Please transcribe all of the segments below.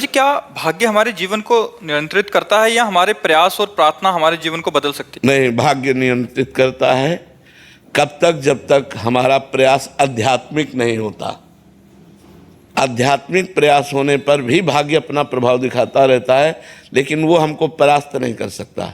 जी, क्या भाग्य हमारे जीवन को नियंत्रित करता है या हमारे प्रयास और प्रार्थना हमारे जीवन को बदल सकती है? नहीं, भाग्य नियंत्रित करता है। कब तक? जब तक हमारा प्रयास आध्यात्मिक नहीं होता। आध्यात्मिक प्रयास होने पर भी भाग्य अपना प्रभाव दिखाता रहता है, लेकिन वो हमको परास्त नहीं कर सकता।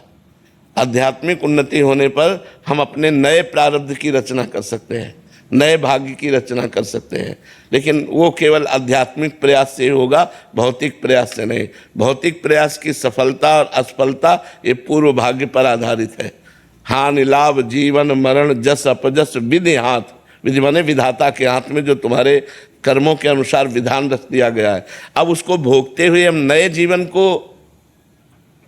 आध्यात्मिक उन्नति होने पर हम अपने नए प्रारब्ध की रचना कर सकते हैं, नए भाग्य की रचना कर सकते हैं, लेकिन वो केवल आध्यात्मिक प्रयास से ही होगा, भौतिक प्रयास से नहीं। भौतिक प्रयास की सफलता और असफलता ये पूर्व भाग्य पर आधारित है। हानि लाभ जीवन मरण जस अपजस विधि हाथ, विधि माने विधाता के हाथ में, जो तुम्हारे कर्मों के अनुसार विधान रख दिया गया है। अब उसको भोगते हुए हम नए जीवन को,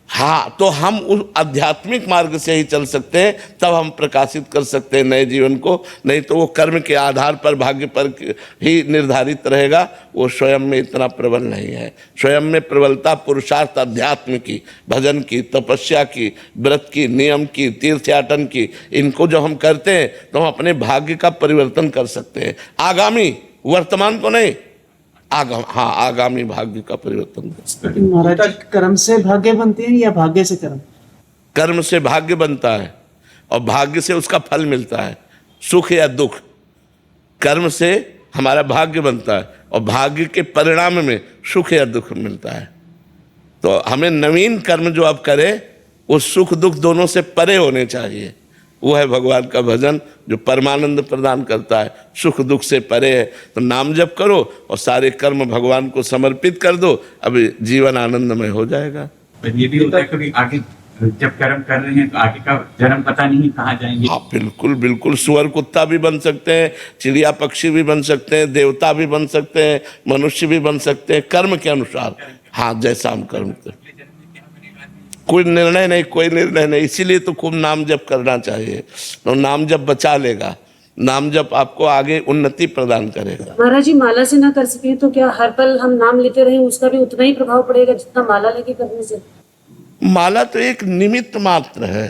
हाँ, तो हम उस आध्यात्मिक मार्ग से ही चल सकते हैं, तब हम प्रकाशित कर सकते हैं नए जीवन को। नहीं तो वो कर्म के आधार पर, भाग्य पर ही निर्धारित रहेगा। वो स्वयं में इतना प्रबल नहीं है। स्वयं में प्रबलता पुरुषार्थ अध्यात्म की, भजन की, तपस्या की, व्रत की, नियम की, तीर्थयाटन की, इनको जो हम करते हैं तो हम अपने भाग्य का परिवर्तन कर सकते हैं। आगामी, वर्तमान को नहीं, आगामी भाग्य का परिवर्तन कर सकते हैं। महाराज, कर्म से भाग्य बनते हैं या भाग्य से कर्म? कर्म से भाग्य बनता है और भाग्य से उसका फल मिलता है, सुख या दुख। कर्म से हमारा भाग्य बनता है और भाग्य के परिणाम में सुख या दुख मिलता है। तो हमें नवीन कर्म जो आप करें वो सुख दुख दोनों से परे होने चाहिए। वो है भगवान का भजन, जो परमानंद प्रदान करता है, सुख दुख से परे है। तो नाम जप करो और सारे कर्म भगवान को समर्पित कर दो, अब जीवन आनंदमय हो जाएगा। ये भी होता है कभी आगे जब कर्म कर रहे हैं तो आगे का जन्म पता नहीं कहाँ जाएंगे। हाँ, बिल्कुल बिल्कुल। सुअर कुत्ता भी बन सकते हैं, चिड़िया पक्षी भी बन सकते हैं, देवता भी बन सकते हैं, मनुष्य भी बन सकते हैं, कर्म के अनुसार। हाँ, जैसा हम कर्म करें। कोई निर्णय नहीं। इसीलिए तो खूब नाम जप करना चाहिए। तो नाम जप बचा लेगा, नाम जप आपको आगे उन्नति प्रदान करेगा। महाराज जी, माला से ना कर सके तो क्या हर पल हम नाम लेते रहें, उसका भी उतना ही प्रभाव पड़ेगा जितना माला लेके करने से? माला तो एक निमित्त मात्र है।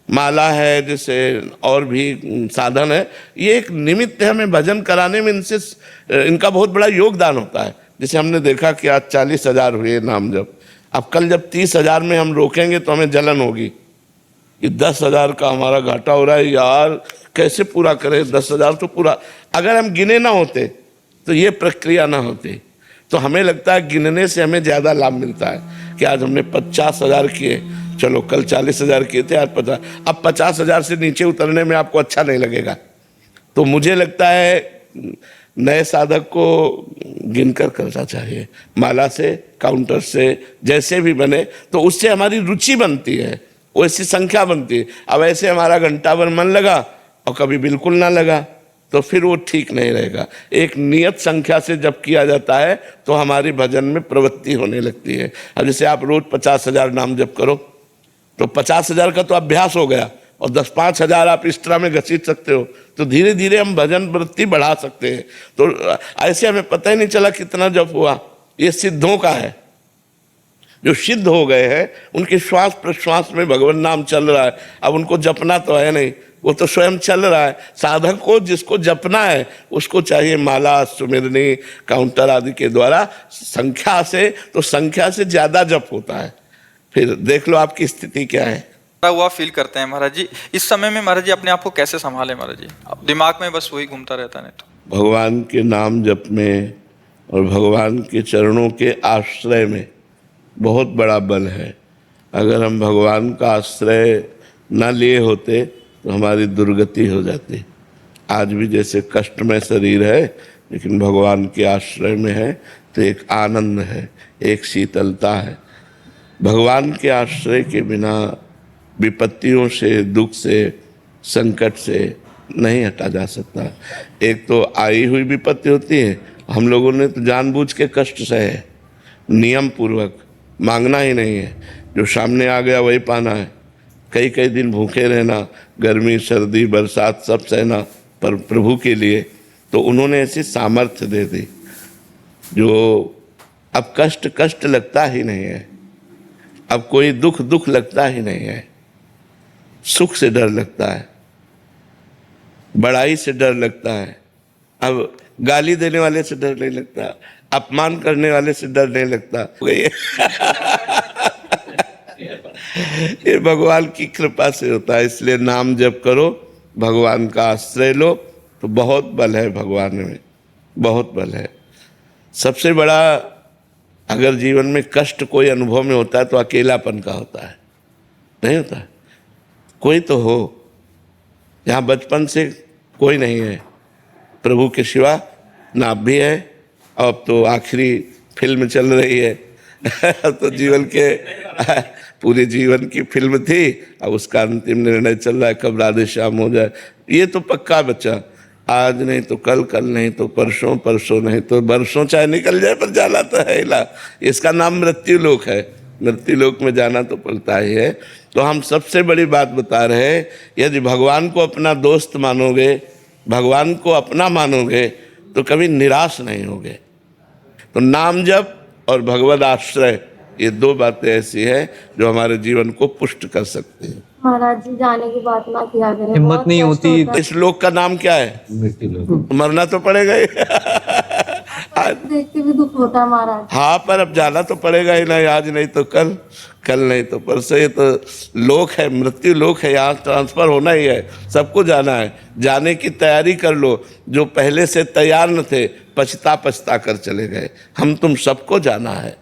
माला है, जैसे और भी साधन है, ये एक निमित्त है। हमें भजन कराने में इनका बहुत बड़ा योगदान होता है। जैसे हमने देखा कि आज 40,000 हुए नाम जप। अब कल जब 30,000 में हम रोकेंगे तो हमें जलन होगी कि 10,000 का हमारा घाटा हो रहा है, यार कैसे पूरा करें। 10,000 तो पूरा, अगर हम गिने ना होते तो ये प्रक्रिया ना होती। तो हमें लगता है गिनने से हमें ज़्यादा लाभ मिलता है कि आज हमने 50,000 किए, चलो कल 40,000 किए थे, आज 50। अब 50,000 से नीचे उतरने में आपको अच्छा नहीं लगेगा। तो मुझे लगता है नए साधक को गिनकर करना चाहिए, माला से, काउंटर से, जैसे भी बने, तो उससे हमारी रुचि बनती है, वैसी संख्या बनती है। अब ऐसे हमारा घंटा भर मन लगा और कभी बिल्कुल ना लगा, तो फिर वो ठीक नहीं रहेगा। एक नियत संख्या से जब किया जाता है तो हमारी भजन में प्रवृत्ति होने लगती है। अब जैसे आप रोज 50,000 नाम जप करो तो 50,000 का तो अभ्यास हो गया, और 10-5 हज़ार आप एक्स्ट्रा में घसीट सकते हो, तो धीरे धीरे हम भजन वृत्ति बढ़ा सकते हैं। तो ऐसे हमें पता ही नहीं चला कितना जप हुआ। ये सिद्धों का है, जो सिद्ध हो गए हैं उनके श्वास प्रश्वास में भगवान नाम चल रहा है। अब उनको जपना तो है नहीं, वो तो स्वयं चल रहा है। साधक को जिसको जपना है उसको चाहिए माला, सुमिरनी, काउंटर आदि के द्वारा संख्या से, तो संख्या से ज्यादा जप होता है। फिर देख लो आपकी स्थिति क्या है। हुआ फील करते हैं महाराज जी। इस समय में महाराज जी अपने आप को कैसे संभाले महाराज जी? अब दिमाग में बस वही घूमता रहता है। नहीं तो भगवान के नाम जप में और भगवान के चरणों के आश्रय में बहुत बड़ा बल है। अगर हम भगवान का आश्रय न लिए होते तो हमारी दुर्गति हो जाती। आज भी जैसे कष्टमय शरीर है, लेकिन भगवान के आश्रय में है तो एक आनंद है, एक शीतलता है। भगवान के आश्रय के बिना विपत्तियों से, दुख से, संकट से नहीं हटा जा सकता। एक तो आई हुई विपत्ति होती है, हम लोगों ने तो जानबूझ के कष्ट सहे, नियम पूर्वक, मांगना ही नहीं है, जो सामने आ गया वही पाना है। कई कई दिन भूखे रहना, गर्मी सर्दी बरसात सब सहना पर प्रभु के लिए। तो उन्होंने ऐसी सामर्थ्य दे दी जो अब कष्ट लगता ही नहीं है, अब कोई दुख लगता ही नहीं है। सुख से डर लगता है, बड़ाई से डर लगता है, अब गाली देने वाले से डर नहीं लगता, अपमान करने वाले से डर नहीं लगता। ये भगवान की कृपा से होता है। इसलिए नाम जप करो, भगवान का आश्रय लो, तो बहुत बल है भगवान में, बहुत बल है। सबसे बड़ा अगर जीवन में कष्ट कोई अनुभव में होता है तो अकेलापन का होता है, नहीं होता है? कोई तो हो। यहाँ बचपन से कोई नहीं है प्रभु के सिवा, ना आप भी है। अब तो आखिरी फिल्म चल रही है तो जीवन के पूरे जीवन की फिल्म थी, अब उसका अंतिम निर्णय चल रहा है कब राधे श्याम हो जाए। ये तो पक्का बच्चा, आज नहीं तो कल, कल नहीं तो परसों, परसों नहीं तो बरसों चाहे निकल जाए, पर जाना तो है ला। इसका नाम मृत्यु लोक है, मृत्यु लोक में जाना तो पड़ता ही है। तो हम सबसे बड़ी बात बता रहे हैं, यदि भगवान को अपना दोस्त मानोगे, भगवान को अपना मानोगे, तो कभी निराश नहीं होगे। तो नाम जप और भगवद आश्रय, ये दो बातें ऐसी है जो हमारे जीवन को पुष्ट कर सकती है। महाराज जी जाने की बात ना किया करें, हिम्मत बहुत नहीं कष्ट होती। होता है। इस लोक का नाम क्या है? मृत्यु लोक। मरना तो पड़ेगा ही। देख के भी दुख होता है महाराज। हाँ, पर अब जाना तो पड़ेगा ही ना, आज नहीं तो कल, कल नहीं तो परसों। ये तो लोक है, मृत्यु लोक है, यहाँ ट्रांसफर होना ही है, सबको जाना है। जाने की तैयारी कर लो। जो पहले से तैयार न थे, पछता पछता कर चले गए। हम तुम सबको जाना है।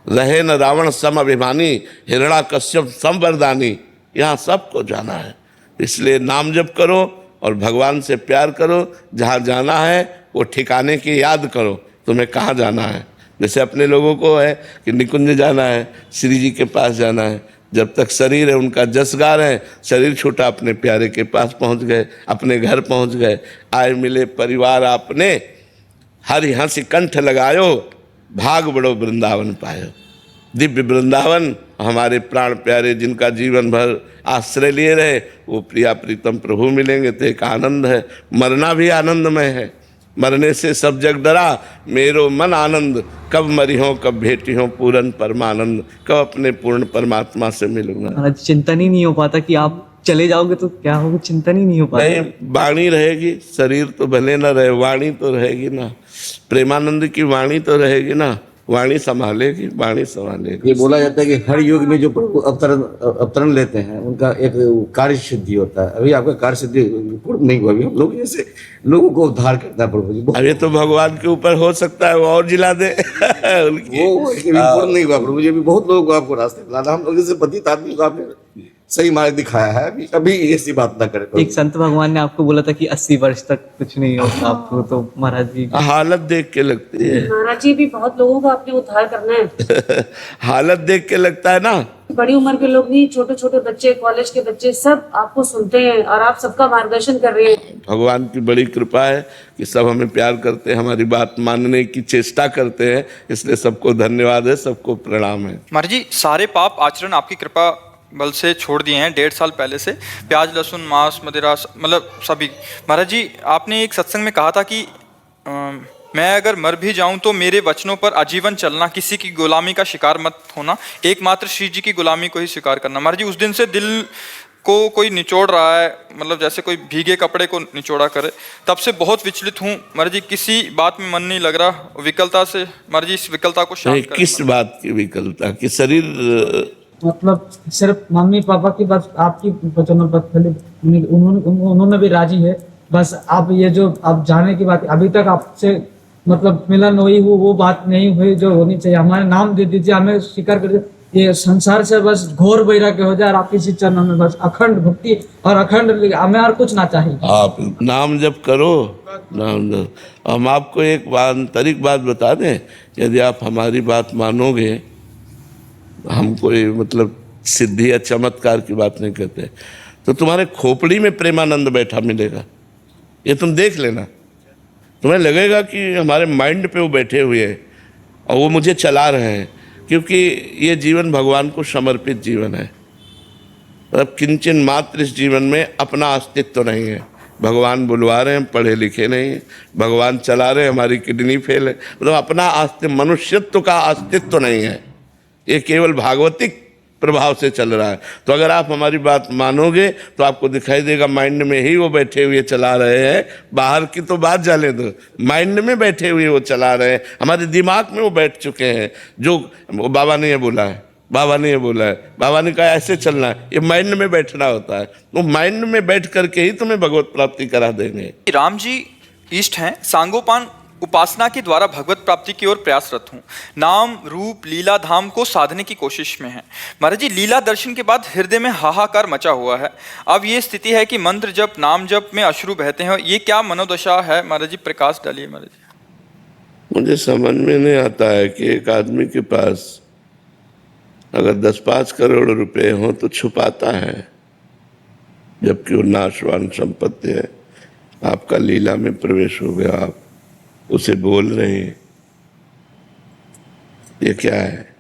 रहे न रावण सम अभिमानी, हिरण्याकश्यप सम वरदानी, यहाँ सबको जाना है। इसलिए नाम जप करो और भगवान से प्यार करो। जहाँ जाना है वो ठिकाने की याद करो, तुम्हें कहाँ जाना है। जैसे अपने लोगों को है कि निकुंज जाना है, श्री जी के पास जाना है। जब तक शरीर है उनका जस गा रहे हैं, शरीर छूटा अपने प्यारे के पास पहुंच गए, अपने घर पहुंच गए। आए मिले परिवार आपने, हरि हंसी कंठ लगायो, भाग बड़ो वृंदावन पायो। दिव्य वृंदावन हमारे प्राण प्यारे जिनका जीवन भर आश्रय लिए रहे, वो प्रिया प्रीतम प्रभु मिलेंगे तो एक आनंद है। मरना भी आनंदमय है। मरने से सब जग डरा, मेरो मन आनंद, कब मरी हो कब भेटी हो पूर्ण परमानंद, कब अपने पूर्ण परमात्मा से मिलूंगा। महाराज चिंतन ही नहीं हो पाता कि आप चले जाओगे तो क्या होगा, चिंतन ही नहीं हो पाता। नहीं, वाणी रहेगी, शरीर तो भले ना रहे, वाणी तो रहेगी ना। प्रेमानंद की वाणी तो रहेगी ना, वाणी संभालेगी, वाणी संभालेगी। ये बोला जाता है कि हर युग में जो प्रभु अवतरण लेते हैं उनका एक कार्य सिद्धि होता है। अभी आपका कार्य सिद्धि पूर्ण नहीं हुआ। अभी हम लोग जैसे लोगों को उद्धार करता है प्रभु जी। अब ये तो भगवान के ऊपर हो सकता है, वो और जिला दे उनकी। वो पूर्ण नहीं हुआ प्रभु जी। अभी बहुत लोगों को आपको रास्ते लाना, हम लोग जैसे पतित आदमी को आपने सही मार्ग दिखाया है। अभी ऐसी बात ना करें। एक संत भगवान ने आपको बोला था कि 80 वर्ष तक कुछ नहीं होता आपको, तो महाराज जी हालत देख के लगती है। महाराज जी भी बहुत लोगों का आपने उद्धार करना है। हालत देख के लगता है ना। बड़ी उम्र के लोग नहीं, छोटे छोटे बच्चे, कॉलेज के बच्चे, सब आपको सुनते हैं और आप सबका मार्गदर्शन कर रहे हैं। भगवान की बड़ी कृपा है कि सब हमें प्यार करते हैं, हमारी बात मानने की चेष्टा करते हैं। इसलिए सबको धन्यवाद है, सबको प्रणाम है। महाराज जी, सारे पाप आचरण आपकी कृपा बल से छोड़ दिए हैं 1.5 साल पहले से। प्याज, लहसुन, मांस, मदिरा, मतलब सभी। महाराज जी, आपने एक सत्संग में कहा था कि मैं अगर मर भी जाऊं तो मेरे वचनों पर आजीवन चलना, किसी की गुलामी का शिकार मत होना, एकमात्र श्री जी की गुलामी को ही स्वीकार करना। महाराज जी, उस दिन से दिल को कोई निचोड़ रहा है, मतलब जैसे कोई भीगे कपड़े को निचोड़ा करे, तब से बहुत विचलित हूँ। महाराज जी, किसी बात में मन नहीं लग रहा, विकलता से। महाराज जी, इस विकलता को शांत करें। किस बात की विकलता? कि शरीर मतलब सिर्फ मम्मी पापा की बात, आपकी वचनों पर खाली उन्होंने भी राजी है। बस आप ये जो आप जाने की बात, अभी तक आपसे मतलब मिलन हुई वो बात नहीं हुई जो होनी चाहिए। हमारे नाम दे दीजिए, हमें स्वीकार कर दीजिए। ये संसार से बस घोर वैराग्य हो जाए और आपकी इसी चरणों में बस अखंड भक्ति और अखंड, हमें और कुछ ना चाहिए। आप नाम जप करो, नाम जप। हम आपको एक आंतरिक बात बता दें, यदि आप हमारी बात मानोगे, हम कोई मतलब सिद्धि या चमत्कार की बात नहीं करते, तो तुम्हारे खोपड़ी में प्रेमानंद बैठा मिलेगा। ये तुम देख लेना, तुम्हें लगेगा कि हमारे माइंड पे वो बैठे हुए हैं और वो मुझे चला रहे हैं, क्योंकि ये जीवन भगवान को समर्पित जीवन है। मतलब किंचन मात्र इस जीवन में अपना अस्तित्व नहीं है। भगवान बुलवा रहे हैं, हम पढ़े लिखे नहीं हैं। भगवान चला रहे हैं, हमारी किडनी फेल है। मतलब अपना अस्तित्व, मनुष्यत्व का अस्तित्व नहीं है। ये केवल भागवतिक प्रभाव से चल रहा है। तो अगर आप हमारी बात मानोगे तो आपको दिखाई देगा माइंड में ही वो बैठे हुए चला रहे हैं, बाहर की तो बात जाने दो, माइंड में बैठे हुए वो चला रहे हैं, हमारे दिमाग में वो बैठ चुके हैं। जो बाबा ने ये बोला है, बाबा ने ये बोला है, बाबा ने कहा ऐसे चलना है, ये माइंड में बैठना होता है। तो माइंड में बैठ करके ही तुम्हें भगवत प्राप्ति करा देंगे। राम जी इष्ट हैं, सांगोपान उपासना के द्वारा भगवत प्राप्ति की ओर प्रयासरत हूँ। नाम रूप लीला धाम को साधने की कोशिश में है। महाराज जी, लीला दर्शन के बाद हृदय में हाहाकार मचा हुआ है। अब ये स्थिति है कि मंत्र जप नाम जप में अश्रु बहते हैं। ये क्या मनोदशा है महाराज जी? प्रकाश डालिए महाराज जी। मुझे समझ में नहीं आता है कि एक आदमी के पास अगर 10-5 करोड़ रुपए हो तो छुपाता है, जबकि वो नाशवान संपत्ति है। आपका लीला में प्रवेश हो गया, आप उसे बोल रहे हैं, ये क्या है?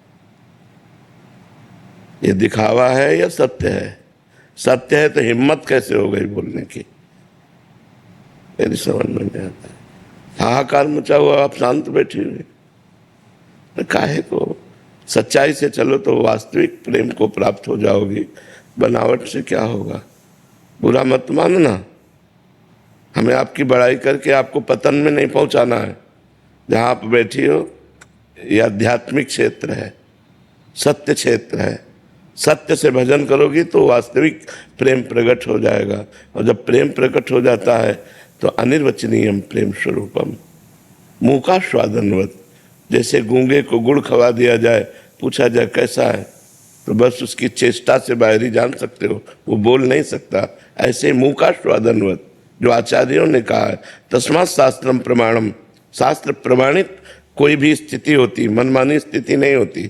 ये दिखावा है या सत्य है? सत्य है तो हिम्मत कैसे हो गई बोलने की? मेरी समझ में नहीं आता है। हाहाकार मचा हुआ, आप शांत बैठे हुए, काहे को? सच्चाई से चलो तो वास्तविक प्रेम को प्राप्त हो जाओगी। बनावट से क्या होगा? बुरा मत मानना। हमें आपकी बड़ाई करके आपको पतन में नहीं पहुंचाना है। जहां आप बैठी हो ये आध्यात्मिक क्षेत्र है, सत्य क्षेत्र है। सत्य से भजन करोगी तो वास्तविक प्रेम प्रकट हो जाएगा। और जब प्रेम प्रकट हो जाता है तो अनिर्वचनीयम प्रेम स्वरूपम मूका स्वादनवत। जैसे गूंगे को गुड़ खवा दिया जाए, पूछा जाए कैसा है, तो बस उसकी चेष्टा से बाहर ही जान सकते हो, वो बोल नहीं सकता। ऐसे मूका स्वादनवत जो आचार्यों ने कहा है, तस्मात् शास्त्रम प्रमाणम, शास्त्र प्रमाणित कोई भी स्थिति होती, मनमानी स्थिति नहीं होती।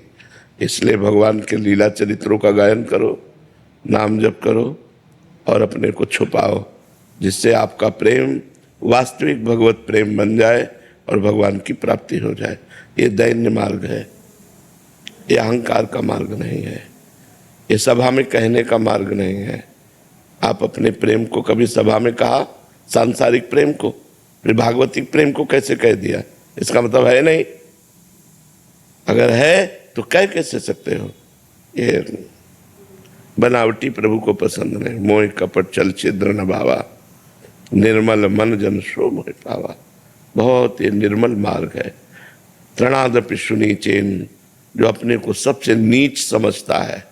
इसलिए भगवान के लीला चरित्रों का गायन करो, नाम जप करो और अपने को छुपाओ, जिससे आपका प्रेम वास्तविक भगवत प्रेम बन जाए और भगवान की प्राप्ति हो जाए। ये दैन्य मार्ग है, ये अहंकार का मार्ग नहीं है, ये सभा में कहने का मार्ग नहीं है। आप अपने प्रेम को कभी सभा में कहा? सांसारिक प्रेम को? फिर भागवतिक प्रेम को कैसे कह दिया? इसका मतलब है नहीं। अगर है तो कह कैसे सकते हो? ये बनावटी प्रभु को पसंद नहीं। मोह कपट चल छिद्र न भावा, निर्मल मन जन सो मोह पावा। बहुत ये निर्मल मार्ग है। तृणादपि सुनीचेन, जो अपने को सबसे नीच समझता है।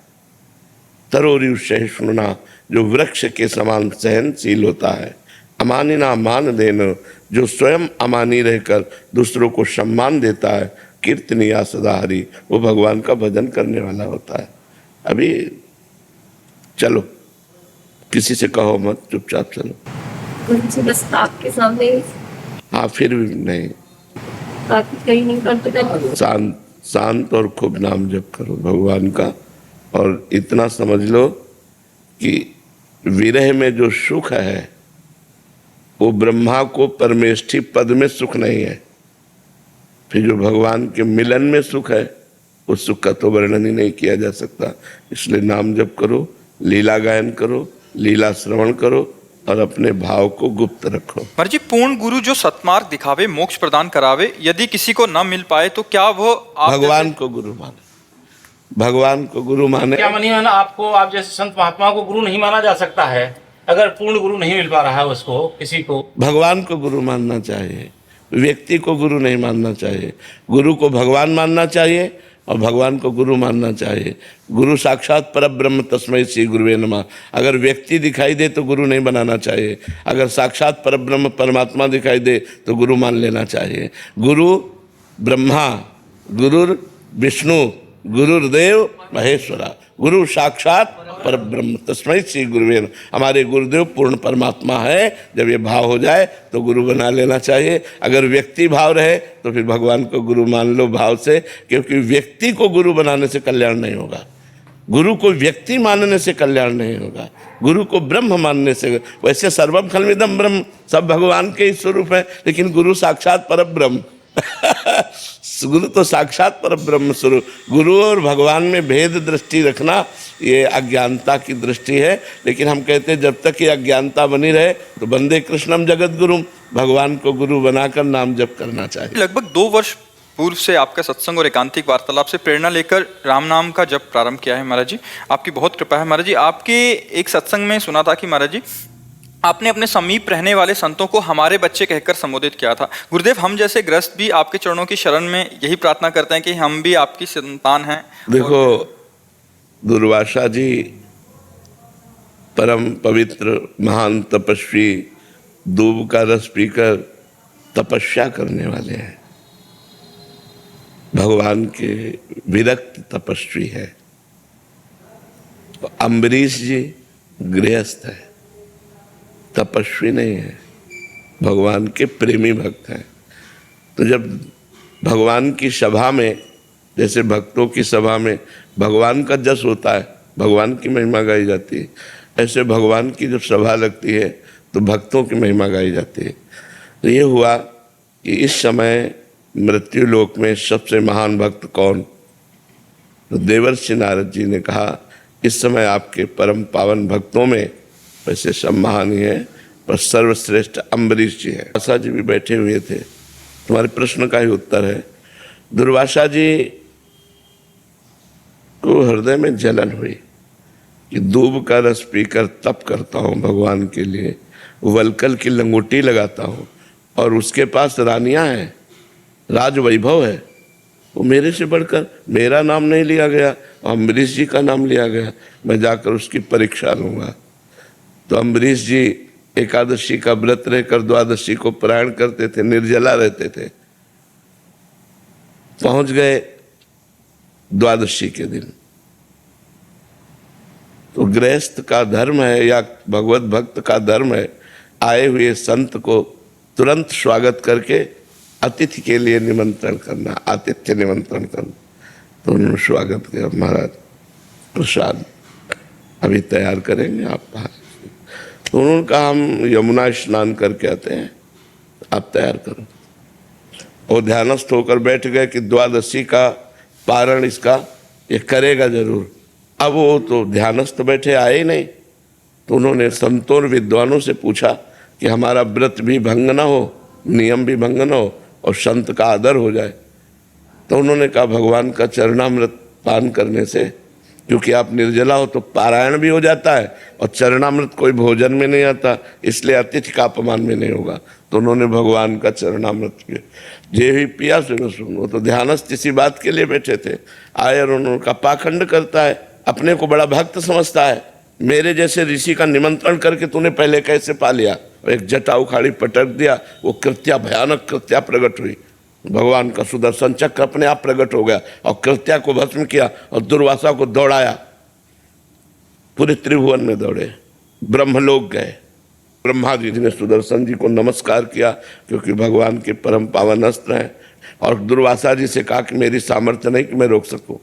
तरोरिव सहिष्णुना, जो वृक्ष के समान सहनशील होता है। अमानिना मान देना, जो स्वयं अमानी रहकर दूसरों को सम्मान देता है। कीर्तनिया सदाहरी, वो भगवान का भजन करने वाला होता है। अभी चलो, किसी से कहो मत, चुपचाप चलो। गुरु जी बस आपके सामने हाँ, फिर भी नहीं, बाकी कहीं नहीं करते। शांत शांत और खूब नाम जप करो भगवान का। और इतना समझ लो कि विरह में जो सुख है वो ब्रह्मा को परमेष्ठी पद में सुख नहीं है। फिर जो भगवान के मिलन में सुख है, उस सुख का तो वर्णन ही नहीं किया जा सकता। इसलिए नाम जप करो, लीला गायन करो, लीला श्रवण करो और अपने भाव को गुप्त रखो। महाराज जी, पूर्ण गुरु जो सत्मार्ग दिखावे, मोक्ष प्रदान करावे, यदि किसी को न मिल पाए तो क्या वो भगवान को गुरु माने? भगवान को गुरु माने? क्या मानिए ना, आपको आप जैसे संत महात्माओं को गुरु नहीं माना जा सकता है अगर पूर्ण गुरु नहीं मिल पा रहा है उसको, किसी को। भगवान को गुरु मानना चाहिए, व्यक्ति को गुरु नहीं मानना चाहिए। गुरु को भगवान मानना चाहिए और भगवान को गुरु मानना चाहिए। गुरु साक्षात परब्रह्म तस्मै श्री गुरुवे नमः। अगर व्यक्ति दिखाई दे तो गुरु नहीं बनाना चाहिए। अगर साक्षात परब्रह्म परमात्मा दिखाई दे तो गुरु मान लेना चाहिए। गुरु ब्रह्मा, गुरुर विष्णु, गुरुर्देव महेश्वरा, गुरु साक्षात परब्रह्म तस्मै श्री गुरुवे नमः। हमारे गुरुदेव पूर्ण परमात्मा है। जब ये भाव हो जाए तो गुरु बना लेना चाहिए। अगर व्यक्ति भाव रहे तो फिर भगवान को गुरु मान लो भाव से, क्योंकि व्यक्ति को गुरु बनाने से कल्याण नहीं होगा। गुरु को व्यक्ति मानने से कल्याण नहीं होगा। गुरु को ब्रह्म मानने से, वैसे सर्वम खल्विदम ब्रह्म, सब भगवान के ही स्वरूप है, लेकिन गुरु साक्षात परब्रह्म गुरु तो साक्षात परब्रह्म स्वरूप। गुरु और भगवान में भेद दृष्टि रखना ये अज्ञानता की दृष्टि है। लेकिन हम कहते हैं जब तक ये अज्ञानता बनी रहे तो वंदे कृष्णम जगत गुरुम, भगवान को गुरु बनाकर नाम जप करना चाहिए। लगभग 2 वर्ष पूर्व से आपका सत्संग और एकांतिक वार्तालाप से प्रेरणा लेकर राम नाम का जप प्रारंभ किया है महाराज जी। आपकी बहुत कृपा है महाराज जी। आपके एक सत्संग में सुना था कि महाराज जी आपने अपने समीप रहने वाले संतों को हमारे बच्चे कहकर संबोधित किया था। गुरुदेव, हम जैसे ग्रस्त भी आपके चरणों की शरण में यही प्रार्थना करते हैं कि हम भी आपकी संतान हैं। देखो, दुर्वासा जी परम पवित्र महान तपस्वी, दूब का रस पीकर तपस्या करने वाले हैं, भगवान के विरक्त तपस्वी है। अम्बरीश जी गृहस्थ है, तपस्वी नहीं है, भगवान के प्रेमी भक्त हैं। तो जब भगवान की सभा में, जैसे भक्तों की सभा में भगवान का जस होता है, भगवान की महिमा गाई जाती है, ऐसे भगवान की जब सभा लगती है तो भक्तों की महिमा गाई जाती है। तो ये हुआ कि इस समय मृत्यु लोक में सबसे महान भक्त कौन? तो देवर्षि नारद जी ने कहा इस समय आपके परम पावन भक्तों में वैसे सब महान ही है, पर सर्वश्रेष्ठ अम्बरीश जी है। दुर्वासा जी भी बैठे हुए थे। तुम्हारे प्रश्न का ही उत्तर है। दुर्वासा जी को हृदय में जलन हुई कि दूब का रस पीकर तप करता हूँ भगवान के लिए, वलकल की लंगोटी लगाता हूँ और उसके पास रानियां हैं, राज वैभव है, वो मेरे से बढ़कर मेरा नाम नहीं लिया गया, अम्बरीश जी का नाम लिया गया। मैं जाकर उसकी परीक्षा लूंगा। तो अम्बरीश जी एकादशी का व्रत रहकर द्वादशी को पारायण करते थे, निर्जला रहते थे। पहुंच गए द्वादशी के दिन। तो गृहस्थ का धर्म है या भगवत भक्त का धर्म है, आए हुए संत को तुरंत स्वागत करके अतिथि के लिए निमंत्रण करना, आतिथ्य निमंत्रण करना। तो उन्होंने स्वागत किया, महाराज प्रसाद अभी तैयार करेंगे आप बाहर। तो उन्होंने कहा हम यमुना स्नान करके आते हैं, आप तैयार करो। और ध्यानस्थ होकर बैठ गए कि द्वादशी का पारण इसका ये करेगा जरूर। अब वो तो ध्यानस्थ बैठे, आए ही नहीं। तो उन्होंने संतों और विद्वानों से पूछा कि हमारा व्रत भी भंग न हो, नियम भी भंग न हो और संत का आदर हो जाए। तो उन्होंने कहा भगवान का चरणामृत पान करने से, क्योंकि आप निर्जला हो तो पारायण भी हो जाता है और चरणामृत कोई भोजन में नहीं आता, इसलिए अतिथि का अपमान में नहीं होगा। तो उन्होंने भगवान का चरणामृत पिया। जे भी पिया सुन, वो तो ध्यानस्थ इसी बात के लिए बैठे थे। आए और उन्होंने कहा पाखंड करता है, अपने को बड़ा भक्त समझता है, मेरे जैसे ऋषि का निमंत्रण करके तूने पहले कैसे पा लिया? और एक जटा उखाड़ी पटक दिया, वो कृत्या भयानक कृत्या प्रकट हुई। भगवान का सुदर्शन चक्र अपने आप प्रकट हो गया और कृत्या को भस्म किया और दुर्वासा को दौड़ाया। पूरे त्रिभुवन में दौड़े, ब्रह्मलोक गए। ब्रह्मा जी ने सुदर्शन जी को नमस्कार किया क्योंकि भगवान के परम पावन अस्त्र हैं, और दुर्वासा जी से कहा कि मेरी सामर्थ्य नहीं कि मैं रोक सकूं।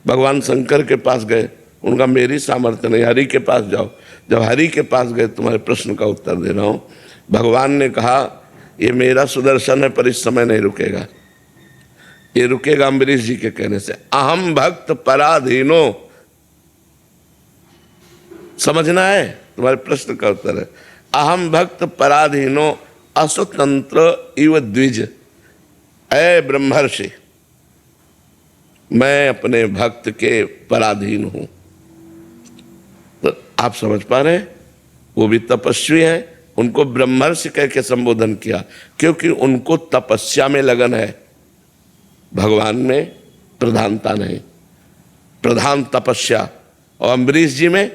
भगवान शंकर के पास गए, उनका मेरी सामर्थ्य नहीं, हरि के पास जाओ। जब हरि के पास गए, तुम्हारे प्रश्न का उत्तर दे रहा हूं, भगवान ने कहा ये मेरा सुदर्शन है पर इस समय नहीं रुकेगा, ये रुकेगा अम्बरीश जी के कहने से। अहम भक्त पराधीनो, समझना है, तुम्हारे प्रश्न का उत्तर है अहम भक्त पराधीनो असुतंत्र इव द्विज। ऐ ब्रह्मर्षि, मैं अपने भक्त के पराधीन हूं। तो आप समझ पा रहे हैं, वो भी तपस्वी है, उनको ब्रह्मर्षि कह के संबोधन किया क्योंकि उनको तपस्या में लगन है, भगवान में प्रधानता नहीं, प्रधान तपस्या। और अम्बरीश जी में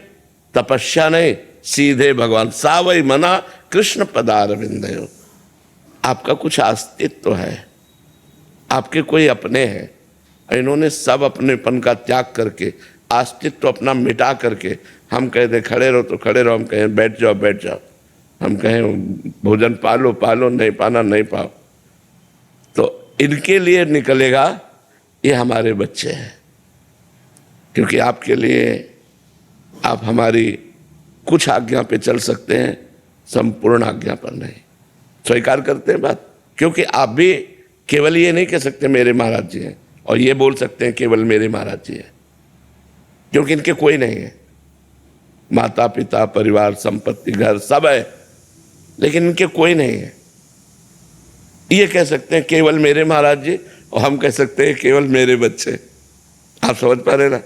तपस्या नहीं, सीधे भगवान। सा वही मना कृष्ण पदारविंदयो। आपका कुछ अस्तित्व है, आपके कोई अपने हैं। इन्होंने सब अपनेपन का त्याग करके, अस्तित्व अपना मिटा करके, हम कह दे खड़े रहो तो खड़े रहो, हम कहें बैठ जाओ बैठ जाओ, हम कहें भोजन पालो पालो, नहीं पाना नहीं पाओ, तो इनके लिए निकलेगा ये हमारे बच्चे हैं। क्योंकि आपके लिए आप हमारी कुछ आज्ञा पे चल सकते हैं, संपूर्ण आज्ञा पर नहीं। स्वीकार करते हैं बात? क्योंकि आप भी केवल ये नहीं कह सकते मेरे महाराज जी हैं, और ये बोल सकते हैं केवल मेरे महाराज जी हैं, क्योंकि इनके कोई नहीं है। माता पिता परिवार संपत्ति घर सब है, लेकिन इनके कोई नहीं है। ये कह सकते हैं केवल मेरे महाराज जी, और हम कह सकते हैं केवल मेरे बच्चे। आप समझ पा रहे ना?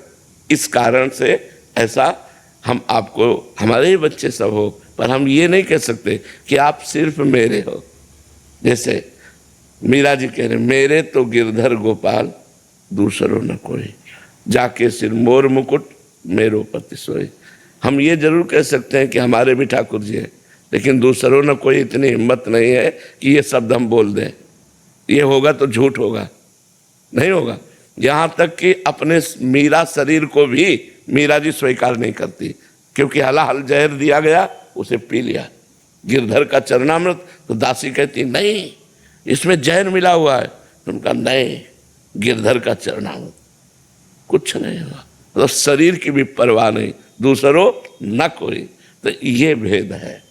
इस कारण से ऐसा हम आपको, हमारे ही बच्चे सब हो, पर हम ये नहीं कह सकते कि आप सिर्फ मेरे हो। जैसे मीरा जी कह रहे, मेरे तो गिरधर गोपाल दूसरों न कोई, जाके सिर मोर मुकुट मेरो पति सोई। हम ये जरूर कह सकते हैं कि हमारे भी ठाकुर जी हैं, लेकिन दूसरों न कोई इतनी हिम्मत नहीं है कि ये शब्द हम बोल दें। ये होगा तो झूठ होगा, नहीं होगा। यहाँ तक कि अपने मीरा शरीर को भी मीरा जी स्वीकार नहीं करती, क्योंकि हलाहल जहर दिया गया, उसे पी लिया। गिरधर का चरणामृत, तो दासी कहती नहीं इसमें जहर मिला हुआ है। उनका नहीं, गिरधर का चरणामृत, कुछ नहीं हुआ। तो शरीर की भी परवाह नहीं, दूसरों न कोई। तो ये भेद है।